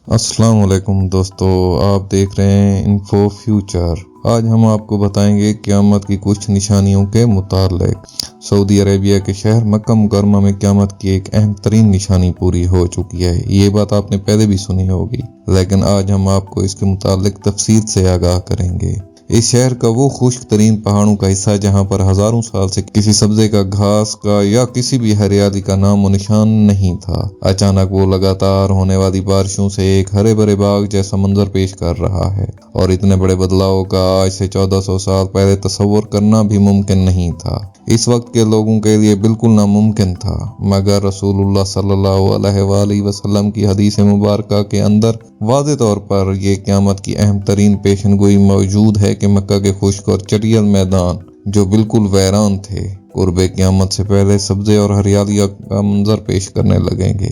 अस्सलाम वालेकुम दोस्तों, आप देख रहे हैं इन्फो फ्यूचर। आज हम आपको बताएंगे क़यामत की कुछ निशानियों के मुतालिक। सऊदी अरेबिया के शहर मक्का मुकरमा में क़यामत की एक अहम तरीन निशानी पूरी हो चुकी है। ये बात आपने पहले भी सुनी होगी, लेकिन आज हम आपको इसके मुतालिक तफसील से आगाह करेंगे। इस शहर का वो खुश्क तरीन पहाड़ों का हिस्सा जहाँ पर हजारों साल से किसी सब्जे का, घास का या किसी भी हरियाली का नाम व निशान नहीं था, अचानक वो लगातार होने वाली बारिशों से एक हरे भरे बाग जैसा मंजर पेश कर रहा है। और इतने बड़े बदलाव का आज से 1400 साल पहले तस्वुर करना भी मुमकिन नहीं था। इस वक्त के लोगों के लिए बिल्कुल नामुमकिन था, मगर रसूलुल्लाह सल्लल्लाहु अलैहि वसल्लम की हदीस मुबारका के अंदर वाज़े तौर पर यह क़यामत की अहम तरीन पेशनगोई मौजूद है कि मक्का के खुश्क और चटियल मैदान जो बिल्कुल वीरान थे, कुर्बे क़यामत से पहले सब्जे और हरियाली का मंजर पेश करने लगेंगे।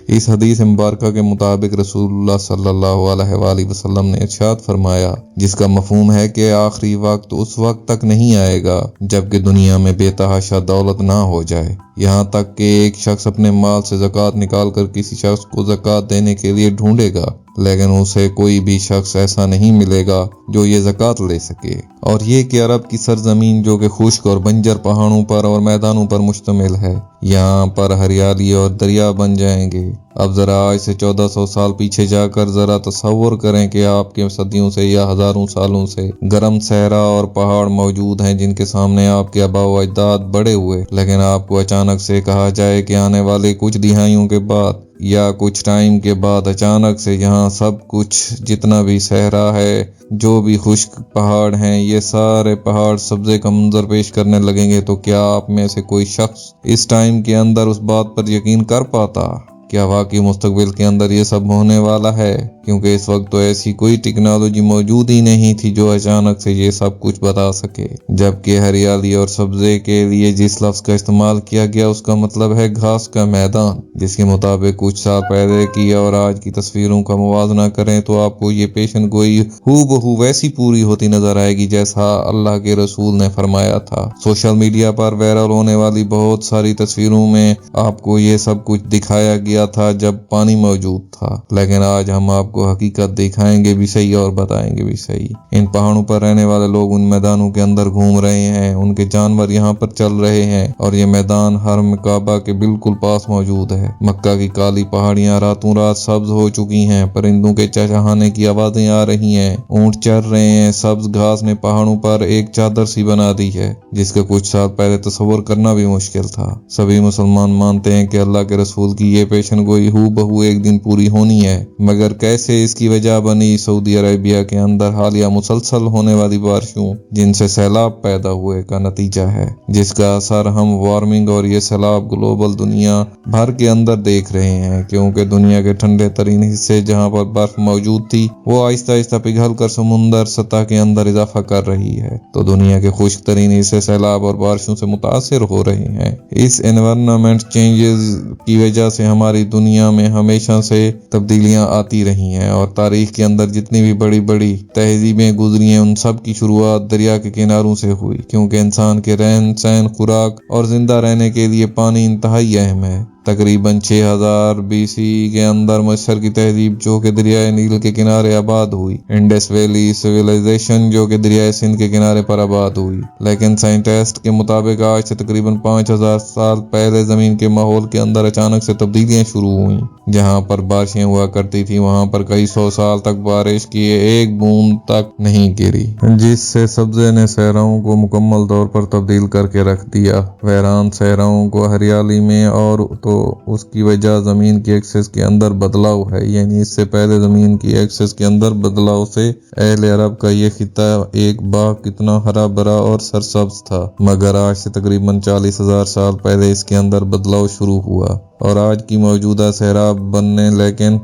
इस हदीस मुबारका के मुताबिक रसूलुल्लाह सल्लल्लाहु अलैहि वसल्लम ने इरशाद फरमाया, जिसका मफहूम है कि आखिरी वक्त उस वक्त तक नहीं आएगा जबकि दुनिया में बेतहाशा दौलत ना हो जाए, यहाँ तक कि एक शख्स अपने माल से ज़कात निकाल कर किसी शख्स को ज़कात देने के लिए ढूंढेगा, लेकिन उसे कोई भी शख्स ऐसा नहीं मिलेगा जो ये ज़कात ले सके। और ये कि अरब की सरजमीन जो कि खुश्क और बंजर पहाड़ों पर और मैदानों पर मुश्तमिल है, यहाँ पर हरियाली और दरिया बन जाएंगे। अब जरा आज से 1400 साल पीछे जाकर जरा तसव्वुर करें कि आपके सदियों से या हजारों सालों से गर्म सहरा और पहाड़ मौजूद हैं जिनके सामने आपके आबा व अजदाद बड़े हुए, लेकिन आपको अचानक से कहा जाए कि आने वाले कुछ दिहाइयों के बाद या कुछ टाइम के बाद अचानक से यहाँ सब कुछ जितना भी सहरा है, जो भी खुश्क पहाड़ हैं, ये सारे पहाड़ सब्जे का मंजर पेश करने लगेंगे। तो क्या आप में से कोई शख्स इस टाइम के अंदर उस बात पर यकीन कर पाता? क्या वाकई मुस्तकबिल के अंदर ये सब होने वाला है? क्योंकि इस वक्त तो ऐसी कोई टेक्नोलॉजी मौजूद ही नहीं थी जो अचानक से ये सब कुछ बता सके। जबकि हरियाली और सब्जे के लिए जिस लफ्ज का इस्तेमाल किया गया उसका मतलब है घास का मैदान, जिसके मुताबिक कुछ साल पहले की और आज की तस्वीरों का मुवाजना करें तो आपको ये पेशन गोई हूबहू वैसी पूरी होती नजर आएगी जैसा अल्लाह के रसूल ने फरमाया था। सोशल मीडिया पर वायरल होने वाली बहुत सारी तस्वीरों में आपको ये सब कुछ दिखाया गया था जब पानी मौजूद था, लेकिन आज हम आपको हकीकत दिखाएंगे भी सही और बताएंगे भी सही। इन पहाड़ों पर रहने वाले लोग उन मैदानों के अंदर घूम रहे हैं, उनके जानवर यहाँ पर चल रहे हैं और ये मैदान हरम काबा के बिल्कुल पास मौजूद है। मक्का की काली पहाड़ियाँ रातों रात सब्ज हो चुकी हैं, परिंदों के चहचहाने की आवाजें आ रही हैं, ऊंट चल रहे हैं, सब्ज घास ने पहाड़ों पर एक चादर सी बना दी है जिसका कुछ साल पहले तस्वुर करना भी मुश्किल था। सभी मुसलमान मानते हैं कि अल्लाह के रसूल की ये पेशन गोई हूबहू एक दिन पूरी होनी है, मगर कैसे इसकी वजह बनी सऊदी अरेबिया के अंदर हालिया मुसलसल होने वाली बारिशों जिनसे सैलाब पैदा हुए का नतीजा है, जिसका असर हम वार्मिंग और ये सैलाब ग्लोबल दुनिया भर के अंदर देख रहे हैं। क्योंकि दुनिया के ठंडे तरीन हिस्से जहाँ पर बर्फ मौजूद थी वो आहिस्ता आहिस्ता पिघल कर समुंदर सतह के अंदर इजाफा कर रही है, तो दुनिया के खुश्क तरीन हिस्से सैलाब और बारिशों से मुतासिर हो रहे हैं। इस एनवायरनमेंट चेंजेस की वजह से हमारी दुनिया में हमेशा से तब्दीलियां आती रही हैं और तारीख के अंदर जितनी भी बड़ी बड़ी तहजीबें गुजरी हैं उन सब की शुरुआत दरिया के किनारों से हुई, क्योंकि इंसान के रहन सहन, खुराक और जिंदा रहने के लिए पानी इंतहाई अहम है। तकरीबन 6000 BC के अंदर मिस्र की तहजीब जो कि दरियाए नील के किनारे आबाद हुई, इंडस वैली सिविलाइजेशन जो कि दरियाए सिंध के किनारे पर आबाद हुई, लेकिन साइंटिस्ट के मुताबिक आज से तकरीबन 5000 साल पहले जमीन के माहौल के अंदर अचानक से तब्दीलियां शुरू हुई। जहां पर बारिशें हुआ करती थी वहां पर कई सौ साल तक बारिश की एक बूंद तक नहीं गिरी, जिससे सब्जे ने सहराओं को मुकम्मल तौर पर तब्दील करके रख दिया। वीरान सहराओं को हरियाली में, और तो उसकी वजह जमीन की एक्सेस के अंदर बदलाव है, यानी इससे पहले जमीन की एक्सेस के अंदर बदलाव से अहले अरब का ये खिता एक बाग कितना हरा भरा और सरसब्ज था, मगर आज से तकरीबन 40,000 साल पहले इसके अंदर बदलाव शुरू हुआ और आज की मौजूदा सहरा बनने। लेकिन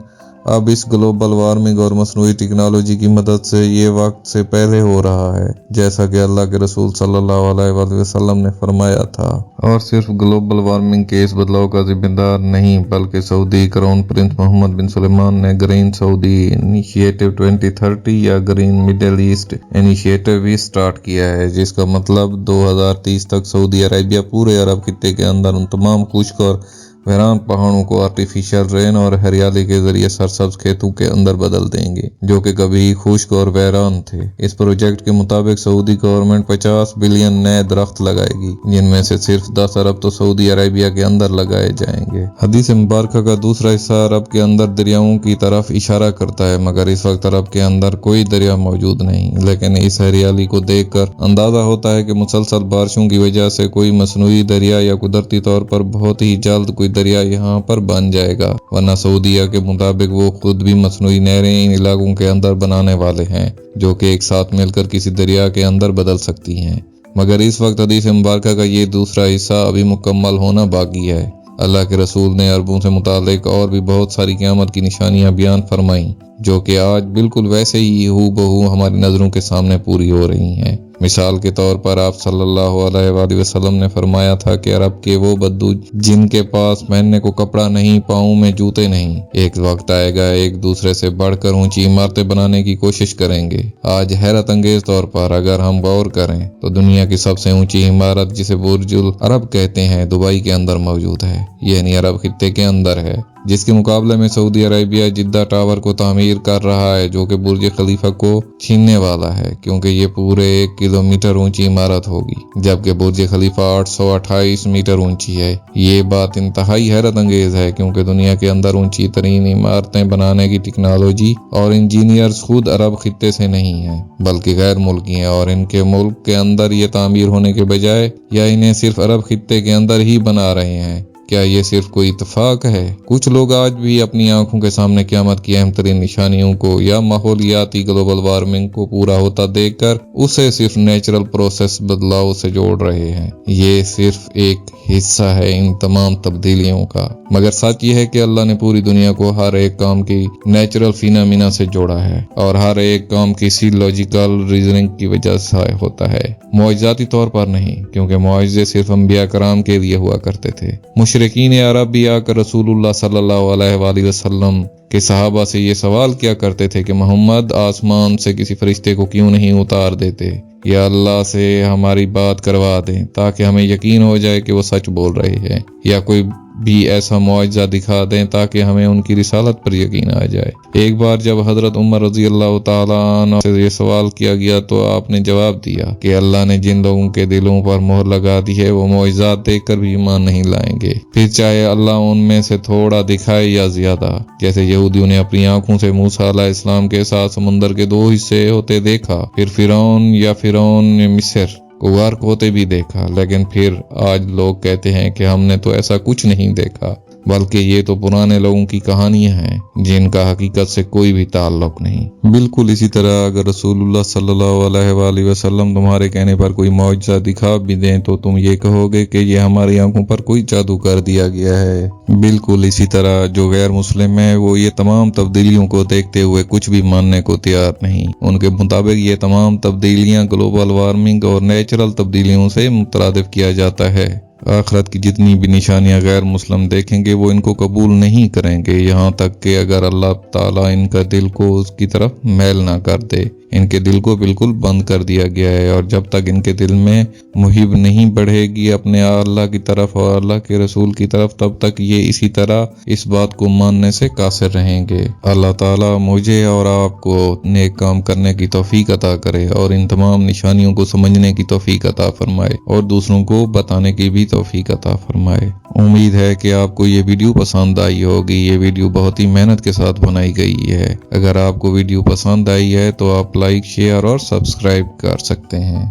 अब इस ग्लोबल वार्मिंग और मसनूई टेक्नोलॉजी की मदद से ये वक्त से पहले हो रहा है, जैसा कि अल्लाह के रसूल सल्लल्लाहु अलैहि वसल्लम ने फरमाया था। और सिर्फ ग्लोबल वार्मिंग के इस बदलाव का जिम्मेदार नहीं बल्कि सऊदी क्राउन प्रिंस मोहम्मद बिन सुलेमान ने ग्रीन सऊदी इनिशिएटिव 2030 या ग्रीन मिडिल ईस्ट इनिशिएटिव भी स्टार्ट किया है, जिसका मतलब 2030 तक सऊदी अरेबिया पूरे अरब खित्ते के अंदर उन तमाम खुश्क और ویران پہاڑوں کو آرٹیفیشل رین اور ہریالی کے ذریعے سرسبز کھیتوں کے اندر بدل دیں گے جو کہ کبھی خشک اور ویران تھے۔ اس پروجیکٹ کے مطابق سعودی گورنمنٹ 50 بلین نئے درخت لگائے گی، جن میں سے صرف 10 ارب تو سعودی عربیہ کے اندر لگائے جائیں گے۔ حدیث مبارکہ کا دوسرا حصہ عرب کے اندر دریاؤں کی طرف اشارہ کرتا ہے، مگر اس وقت عرب کے اندر کوئی دریا موجود نہیں، لیکن اس ہریالی کو دیکھ کر اندازہ ہوتا ہے کہ مسلسل بارشوں کی وجہ سے کوئی مصنوعی دریا یا قدرتی طور پر بہت ہی جلد کوئی دریا یہاں پر بن جائے گا، ورنہ سعودیہ کے مطابق وہ خود بھی مصنوعی نہریں ان علاقوں کے اندر بنانے والے ہیں جو کہ ایک ساتھ مل کر کسی دریا کے اندر بدل سکتی ہیں۔ مگر اس وقت حدیث مبارکہ کا یہ دوسرا حصہ ابھی مکمل ہونا باقی ہے۔ اللہ کے رسول نے عربوں سے متعلق اور بھی بہت ساری قیامت کی نشانیاں بیان فرمائیں جو کہ آج بالکل ویسے ہی ہو بہو ہماری نظروں کے سامنے پوری ہو رہی ہیں۔ مثال کے طور پر آپ صلی اللہ علیہ وآلہ وسلم نے فرمایا تھا کہ عرب کے وہ بدو جن کے پاس پہننے کو کپڑا نہیں، پاؤں میں جوتے نہیں، ایک وقت آئے گا ایک دوسرے سے بڑھ کر اونچی عمارتیں بنانے کی کوشش کریں گے۔ آج حیرت انگیز طور پر اگر ہم غور کریں تو دنیا کی سب سے اونچی عمارت جسے برج العرب کہتے ہیں دبئی کے اندر موجود ہے، یعنی عرب خطے کے اندر ہے، جس کے مقابلے میں سعودی عربیہ جدہ ٹاور کو تعمیر کر رہا ہے جو کہ برج خلیفہ کو چھیننے والا ہے، کیونکہ یہ پورے 1 کلومیٹر اونچی عمارت ہوگی، جبکہ برج خلیفہ 828 میٹر اونچی ہے۔ یہ بات انتہائی حیرت انگیز ہے کیونکہ دنیا کے اندر اونچی ترین عمارتیں بنانے کی ٹیکنالوجی اور انجینئرز خود عرب خطے سے نہیں ہیں بلکہ غیر ملکی ہیں، اور ان کے ملک کے اندر یہ تعمیر ہونے کے بجائے یا انہیں صرف عرب خطے کے اندر ہی بنا رہے ہیں۔ کیا یہ صرف کوئی اتفاق ہے؟ کچھ لوگ آج بھی اپنی آنکھوں کے سامنے قیامت کی اہم ترین نشانیوں کو یا ماحولیاتی گلوبل وارمنگ کو پورا ہوتا دیکھ کر اسے صرف نیچرل پروسیس بدلاؤ سے جوڑ رہے ہیں۔ یہ صرف ایک حصہ ہے ان تمام تبدیلیوں کا، مگر سچ یہ ہے کہ اللہ نے پوری دنیا کو ہر ایک کام کی نیچرل فینامنا سے جوڑا ہے، اور ہر ایک کام کسی لاجیکل ریزننگ کی وجہ سے ہوتا ہے، معجزاتی طور پر نہیں، کیونکہ معجزے صرف انبیاء کرام کے لیے ہوا کرتے تھے۔ مشرکین عرب بھی آ کر رسول اللہ صلی اللہ علیہ وآلہ وسلم کے صحابہ سے یہ سوال کیا کرتے تھے کہ محمد آسمان سے کسی فرشتے کو کیوں نہیں اتار دیتے، یا اللہ سے ہماری بات کروا دیں تاکہ ہمیں یقین ہو جائے کہ وہ سچ بول رہے ہیں، یا کوئی بھی ایسا معجزہ دکھا دیں تاکہ ہمیں ان کی رسالت پر یقین آ جائے۔ ایک بار جب حضرت عمر رضی اللہ تعالیٰ عنہ سے یہ سوال کیا گیا تو آپ نے جواب دیا کہ اللہ نے جن لوگوں کے دلوں پر مہر لگا دی ہے وہ معجزات دیکھ کر بھی ایمان نہیں لائیں گے، پھر چاہے اللہ ان میں سے تھوڑا دکھائے یا زیادہ۔ جیسے یہودیوں نے اپنی آنکھوں سے موسیٰ علیہ السلام کے ساتھ سمندر کے 2 حصے ہوتے دیکھا، پھر فرعون مصر کو غرق ہوتے بھی دیکھا، لیکن پھر آج لوگ کہتے ہیں کہ ہم نے تو ایسا کچھ نہیں دیکھا، بلکہ یہ تو پرانے لوگوں کی کہانیاں ہیں جن کا حقیقت سے کوئی بھی تعلق نہیں۔ بالکل اسی طرح اگر رسول اللہ صلی اللہ علیہ وآلہ وسلم تمہارے کہنے پر کوئی معجزہ دکھا بھی دیں تو تم یہ کہو گے کہ یہ ہماری آنکھوں پر کوئی جادو کر دیا گیا ہے۔ بالکل اسی طرح جو غیر مسلم ہے وہ یہ تمام تبدیلیوں کو دیکھتے ہوئے کچھ بھی ماننے کو تیار نہیں۔ ان کے مطابق یہ تمام تبدیلیاں گلوبل وارمنگ اور نیچرل تبدیلیوں سے مترادف کیا جاتا ہے۔ آخرت کی جتنی بھی نشانیاں غیر مسلم دیکھیں گے وہ ان کو قبول نہیں کریں گے، یہاں تک کہ اگر اللہ تعالیٰ ان کا دل کو اس کی طرف میل نہ کر دے۔ ان کے دل کو بالکل بند کر دیا گیا ہے، اور جب تک ان کے دل میں محب نہیں بڑھے گی اپنے اللہ کی طرف اور اللہ کے رسول کی طرف، تب تک یہ اسی طرح اس بات کو ماننے سے قاصر رہیں گے۔ اللہ تعالیٰ مجھے اور آپ کو نیک کام کرنے کی توفیق عطا کرے اور ان تمام نشانیوں کو سمجھنے کی توفیق عطا فرمائے اور دوسروں کو بتانے کی بھی توفیق عطا فرمائے۔ امید ہے کہ آپ کو یہ ویڈیو پسند آئی ہوگی۔ یہ ویڈیو بہت ہی محنت کے ساتھ بنائی گئی ہے۔ اگر آپ کو ویڈیو پسند آئی ہے تو آپ لائک، شیئر اور سبسکرائب کر سکتے ہیں۔